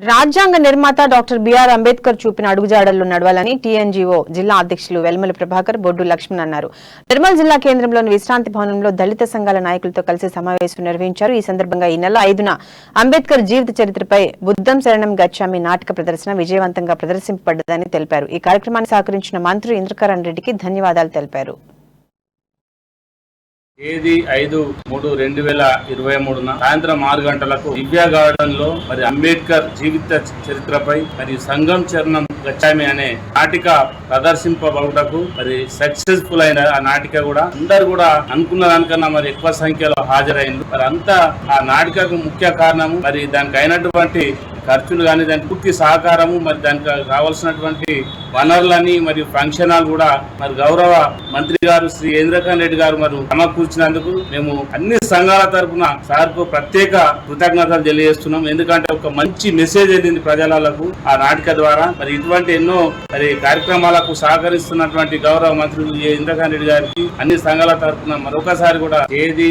రాజ్యాంగ నిర్మాత doctor BR Ambedkar చూపిన అడుగుజాడల్లో నడవాలని టీఎన్జీఓ జిల్లా అధ్యక్షులు వెల్మల ప్రభాకర్ బొడ్డు లక్ష్మణ్ అన్నారు. నిర్మల్ జిల్లా కేంద్రంలోని విశ్రాంతి భవనంలో దళిత సంఘాల నాయకులతో కలిసి సమావేశం నిర్వహించారు. ఈ సందర్భంగా ఈ నెల 5న అంబేద్కర్ జీవిత చరిత్రపై బుద్ధం శరణం గచ్చామి నాటక ప్రదర్శన విజయవంతంగా ప్రదర్శింపబడ్డదని తెలిపారు. ఈ కార్యక్రమాన్ని సహకరించిన మంత్రి ఇంద్రకరణ్ రెడ్డికి ధన్యవాదాలు తెలిపారు. తేదీ 5/3/2023 సాయంత్రం 6 గంటలకు దివ్య గార్డెన్ లో మరి అంబేద్కర్ జీవిత చరిత్రపై మరి సంఘం చరణం గచ్చామి అనే నాటిక ప్రదర్శింపబడుటకు మరి సక్సెస్ఫుల్ అయిన ఆ నాటిక కూడా అందరు కూడా అనుకున్న దానికన్నా మరి ఎక్కువ సంఖ్యలో హాజరైంది. మరి అంతా ఆ నాటికకు ముఖ్య కారణము మరి దానికి అయినటువంటి ఖర్చులు కానీ దానికి పూర్తి సహకారము మరి దానికి కావాల్సినటువంటి వనరులని మరియు ఫంక్షన్ హాల్ కూడా మరి గౌరవ మంత్రి గారు శ్రీ ఇంద్రకరణ్ రెడ్డి గారు మరి సమకూర్చినందుకు మేము అన్ని సంఘాల తరఫున సార్కు ప్రత్యేక కృతజ్ఞతలు తెలియజేస్తున్నాం. ఎందుకంటే ఒక మంచి మెసేజ్ వెళ్ళింది ప్రజలకు ఆ నాటిక ద్వారా. మరి ఇటువంటి ఎన్నో మరి కార్యక్రమాలకు సహకరిస్తున్నటువంటి గౌరవ మంత్రులు ఇంద్రకరణ్ రెడ్డి గారికి అన్ని సంఘాల తరఫున మరొకసారి కూడా తేదీ